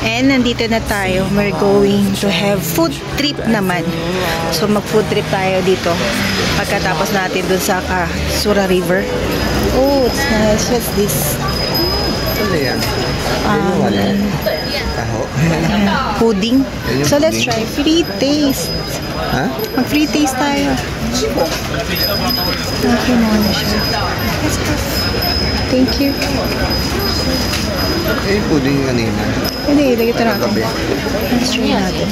And nandito na tayo. We're going to have food trip naman. So mag-food trip tayo dito. Pagkatapos natin dun sa Kasura River. Oh, it's nice. What's this? Ano yan? Pudding. So let's try. Free taste. Ha? Mag-free taste tayo. Okay muna siya. Let's go. Thank you. Eh, pudding kanina. Hindi, lagi ito natin. Let's try natin.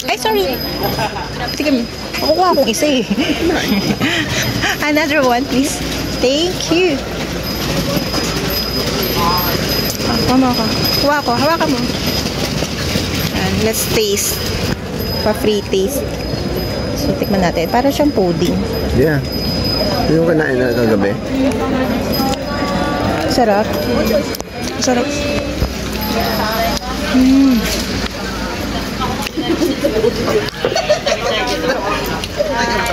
Ay, sorry. Tignan mo. Makukuha akong isa eh. Another one, please. Thank you. Kuha ka. Kuha ko. Hawakan mo. And let's taste. Pa-free taste. So, tikman natin. Para siyang pudding. Yeah. Yung kanain na kagabi. Sarap. Sarap.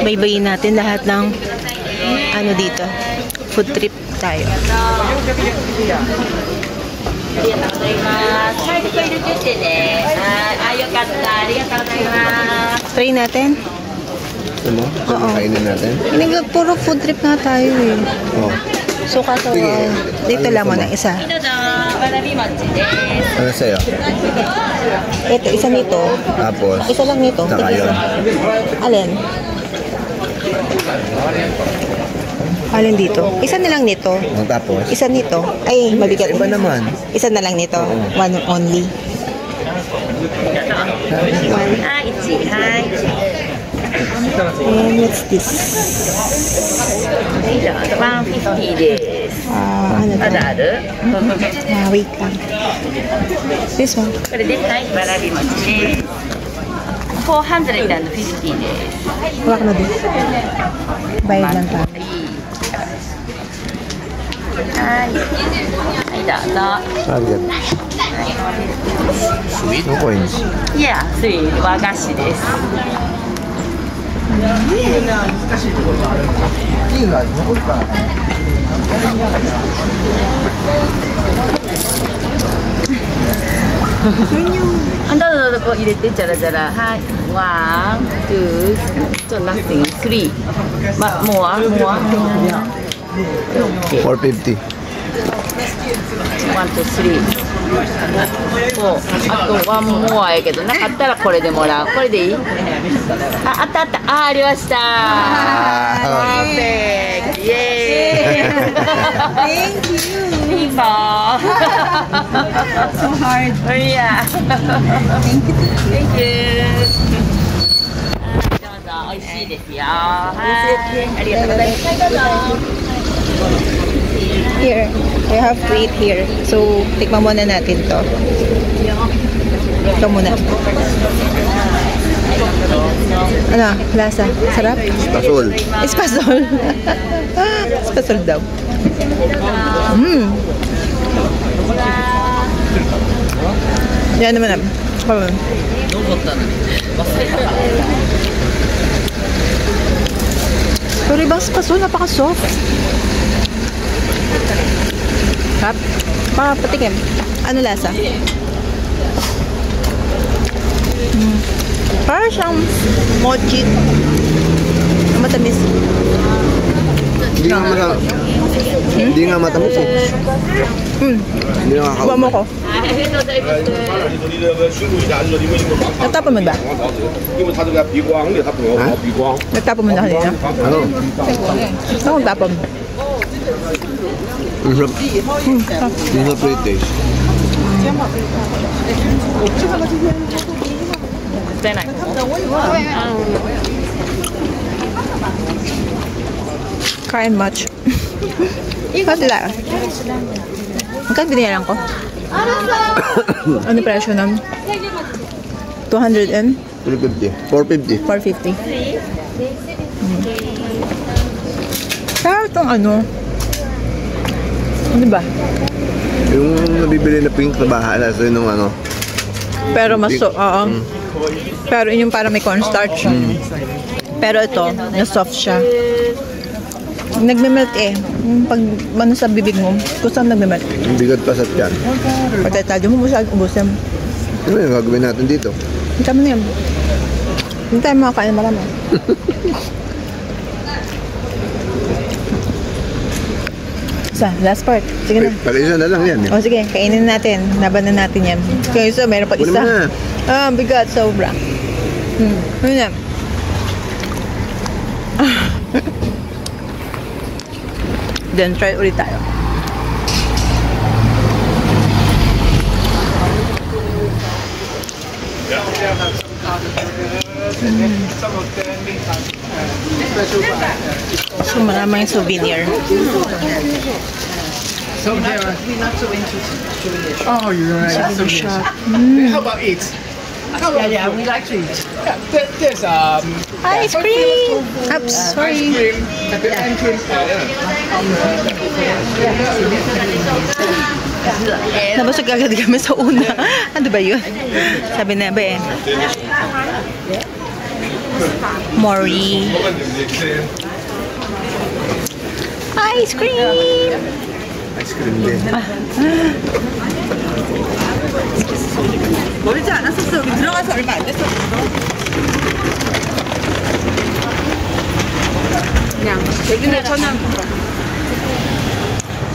Baybayin natin lahat ng ano dito. Food trip tayo. Try natin. Ano? Oo. Kainin natin? Puro food trip nga tayo eh. Oo. So kaso, dito lang muna isa. Ano sa'yo? Ito, isa nito. Tapos? Isa lang nito. Saka yun. Alin? Alin dito? Isa na lang nito. Tapos? Isa nito. Ay, mabigat. Iba naman. Isa na lang nito. One only. One. And what's this? 150です。ano to?まだある？ Wait lang. This one. これで、はい、わらび餅です。450です。 Huwag na din. Bayad lang tayo. はい。はい、どうぞ。 Agad. Sweet? No coins. いや、スイーツ和菓子です。 どうぞこう入れてじゃらじゃらはい。ワン、ツー、ちょっとナッシング、スリー。ま、もうあるもうある。 450. ワン、ツー、スリー。そう、あとワンモアやけどなかったらこれでもらう。これでいい？あ、あったあった。あ、ありました。パーフェクト。イエーイ。Thank you. ピンポン。 So hard. Yeah. Thank you. Thank you. どうぞ、美味しいですよ。はい。ありがとうございます。どうぞ。 Here. We have to eat here. So, tikman muna natin to. Ito muna. Ano? Lasa? Sarap? Espasol. Espasol. Espasol daw. Yan naman naman. Pero ibang espasol, napaka-soft. Sarap. Patikim. Ano lasa? Parang siyang mochi. Matamis. Hindi nga matamis. Hindi nga matamis eh. Hindi nga Kuha mo ko. Nagtapon mo ba? Nagtapon mo na kanina? Ano? Ako nagtapon. Hindi na free taste. Kain much. Padala. Magkano binayaran ko? Ano presyo nun? 200 and? 350. 450. 450. Kaya itong ano? Ano ba? Yung nabibili na pink na bahala sa'yo nung ano. Pero mas oo. Pero yung parang may cornstarch. Pero ito, na soft siya. Nagme-melt eh. Yung pag ano sa bibig mo, kung saan nagme-melt. Ang bigat pa sa tiyan. Pagkatado mo masyadong ubusin. Ano yung gagawin natin dito? Hindi kami na yan. Hindi tayo makakain marami. Sa last part. Sige na. Pag-isa na lang yan. O sige, kainin natin. Laban na natin yan. Kaya isa, meron pa Kunin isa. mo na. Ah, bigat. Sobra. Ano na? Then try ulit tayo. So maraming souvenir. Oh, you're right. Souvenir shop. How about eat? Yeah, we like to eat. Yeah, there's Ice cream! Oops, sorry. ice cream at the entrance. Nabusog agad kami sa una. Ano ba yun? Sabi na ba eh. Mori. Ice cream! Ice cream din.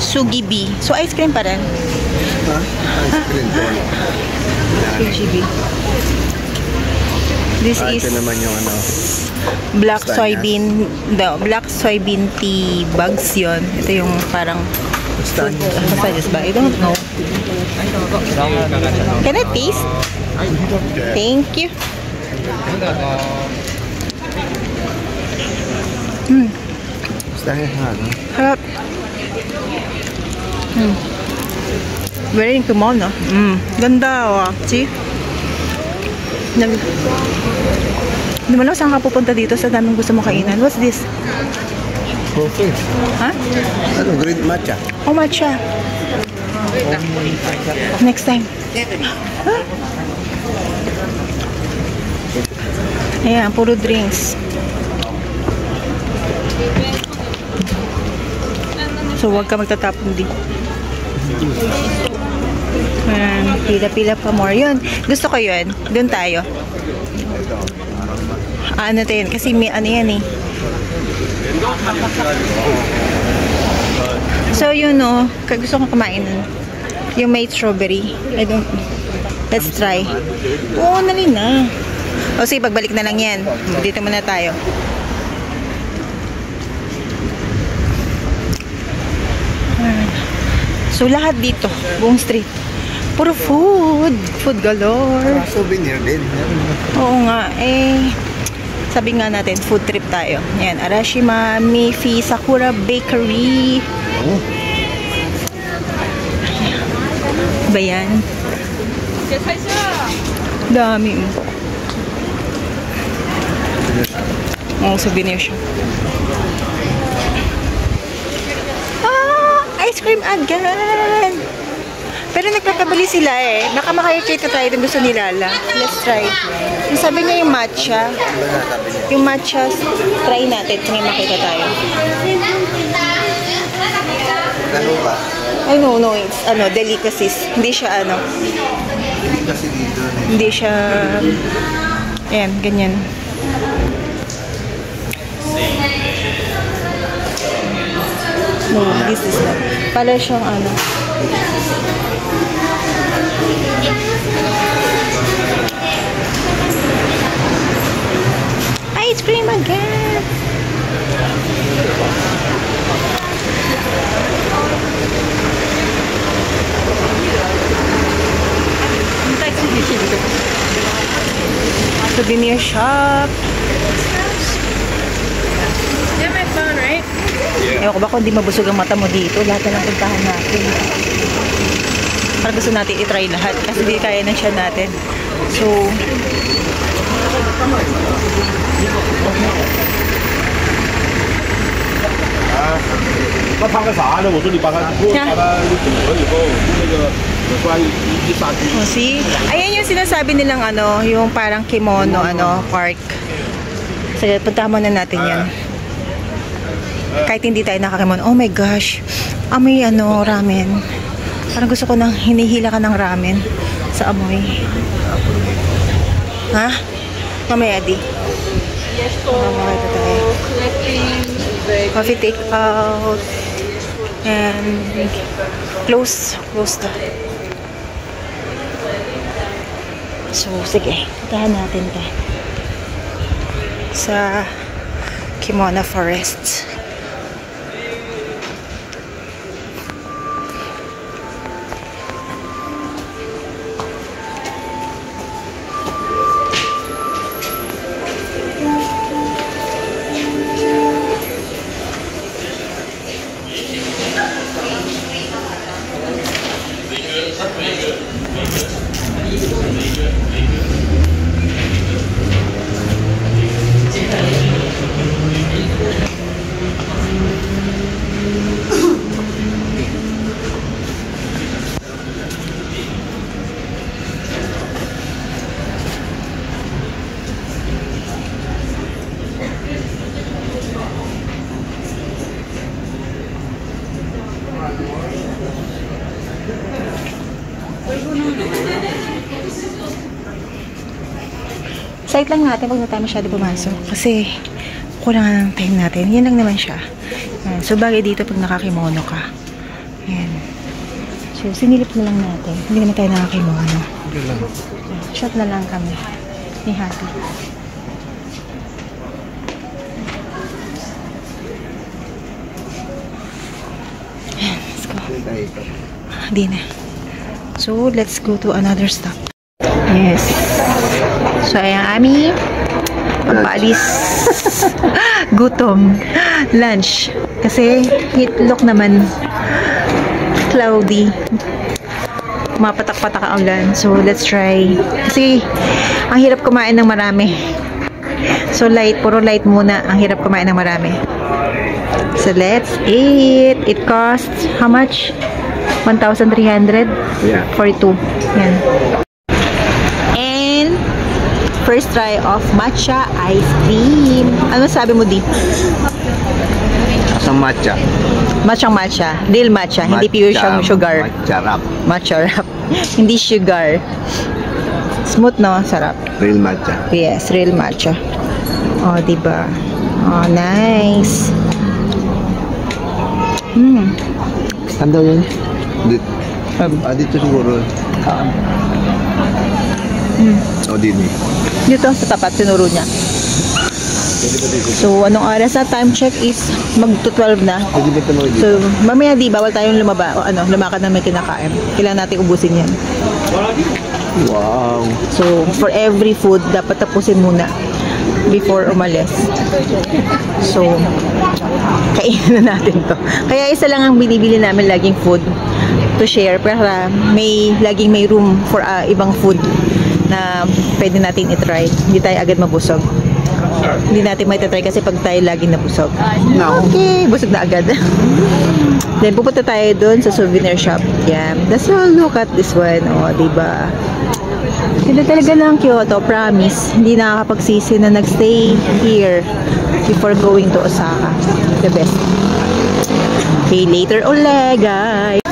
Sugibi. So ice cream pa rin. Ha? Ice cream din. Sugibi. This is Ito naman yung ano. black Stanya. soybean, black soybean tea bags yon. Ito yung parang Stand. massages ba? I don't know. Can I taste? Thank you. Stand yan ha, no? Harap. Very kumon, no? Ganda, oh. See? Hindi mo lang saan ka pupunta dito sa daming gusto mo kainan. What's this? Okay. Ha? Ano? Green matcha. Oh, matcha. Next time. Huh? Ayan, puro drinks. So, huwag ka magtatapon din. Ayan, pila-pila pa more. Yun, gusto ko yun. Doon tayo. Ano tayo yun? Kasi may ano yan eh. So, yun no. Gusto ko kumain nun. Yung may strawberry. I don't... Let's try. Oo, nalin na. O sige, pagbalik na lang yan. Dito muna tayo. So, lahat dito. Buong street. Puro food. Food galore. Souvenir din. Oo nga. Sabi nga natin, food trip tayo. Yan. Arashima, Mifi, Sakura Bakery. Oh. Ba yan? Dami. Oh, souvenir shop. Ice cream again! Pero nagkakabali sila eh. Baka makikita tayo kung gusto ni Lala. Let's try. Yung sabi niya yung matcha. Yung matcha, try natin kung may makita tayo. Ano ba? I know, no, it's delicacies. Hindi siya Kasi dito. hindi siya, ayan, ganyan. No, this is not. Pala siyang ice cream again! Souvenir shop. You have my phone, right? Ewan ko ba kung hindi mabusog ang mata mo dito, lahat na lang puntahan natin. Para gusto natin i-try lahat kasi di kaya ng siya natin. So, see? Ayan yung sinasabi nilang yung parang kimono, park. Sige, punta muna natin yan. Kahit hindi tayo nakakimono. Oh my gosh. Amoy ramen. Parang gusto ko nang hinihila ka ng ramen sa amoy. Ha? Mamaya di. Yes po. Coffee take out. And close to. So, sige. Puntahan natin to. Sa Kimono Forest. Site lang natin, wag na tayo masyado pumasok. Kasi, kulang ng time natin. Yan lang naman siya. Yan. So, bagay dito pag nakakimono ka. Yan. So, sinilip na lang natin. Hindi naman tayo nakakimono. Shot na lang kami. Ni Happy. Yan. Let's go. Di na. So, let's go to another stop. Yes. So, ayan, Ami. Pagpaalis. Gutom. Lunch. Kasi, look naman. Cloudy. Mapatak-patak ang ulan. So, let's try. Kasi, ang hirap kumain ng marami. So, light. Puro light muna. Ang hirap kumain ng marami. So, let's eat. It costs, how much? 1,300? Yeah. For 2. Yan. And, first try of matcha ice cream. Ano sabi mo, Di? Sa matcha. Matcha. Real matcha. Hindi pure siyang sugar. Matcha wrap. Matcha wrap. Hindi sugar. Smooth, no? Sarap. Real matcha. Yes, real matcha. Oh, diba? Oh, nice. Saan daw yun? Dito siguro. O, dito. Dito, sa tapat, sinuro niya. So, anong oras na? Time check is mag-12 na. So, mamaya di, bawal tayong lumakad na may kinakain. Kailangan natin ubusin yan. Wow. So, for every food, dapat tapusin muna before umalis. So, kainin na natin to. Kaya isa lang ang binibili namin laging food to share para laging may room for ibang food na pwede natin i-try. Hindi tayo agad mabusog. Hindi natin may try kasi pag tayo laging nabusog. Okay, busog na agad. Then pupunta tayo doon sa souvenir shop. Yeah. So look at this one. Oh, diba? Ganda talaga ng Kyoto, promise. Hindi nakakapagsisi na nagstay here before going to Osaka. The best. Okay, later ulit, guys.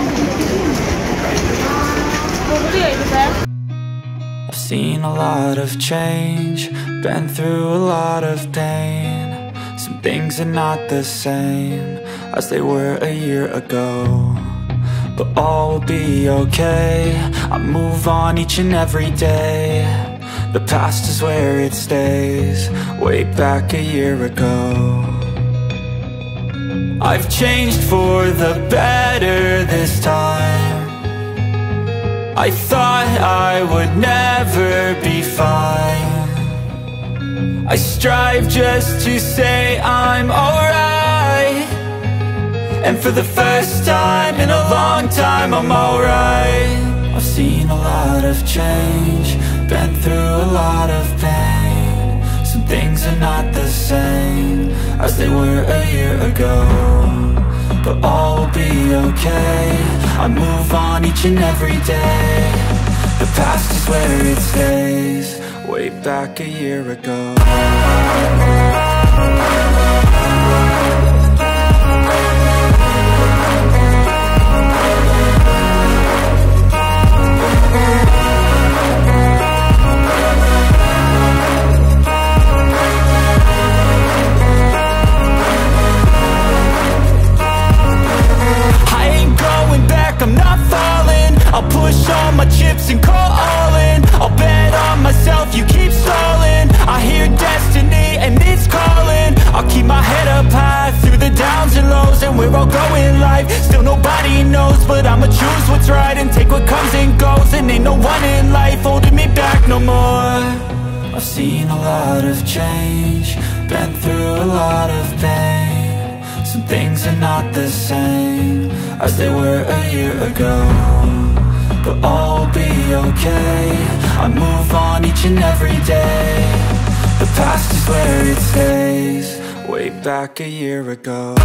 I've seen a lot of change, been through a lot of pain. Some things are not the same as they were a year ago, but all will be okay. I move on each and every day. The past is where it stays, way back a year ago. I've changed for the better this time. I thought I would never be fine. I strive just to say I'm alright, and for the first time in a long time I'm alright. I've seen a lot of change, been through a lot of pain. Some things are not the same as they were a year ago, but all will be okay. I move on each and every day. The past is where it stays, way back a year ago. my chips and call all in. I'll bet on myself, you keep stalling. I hear destiny and it's calling. I'll keep my head up high through the downs and lows. And we're all going life, still nobody knows. But I'ma choose what's right and take what comes and goes. And ain't no one in life holding me back no more. I've seen a lot of change, been through a lot of pain. Some things are not the same as they were a year ago, but all will be okay. I move on each and every day. The past is where it stays, way back a year ago.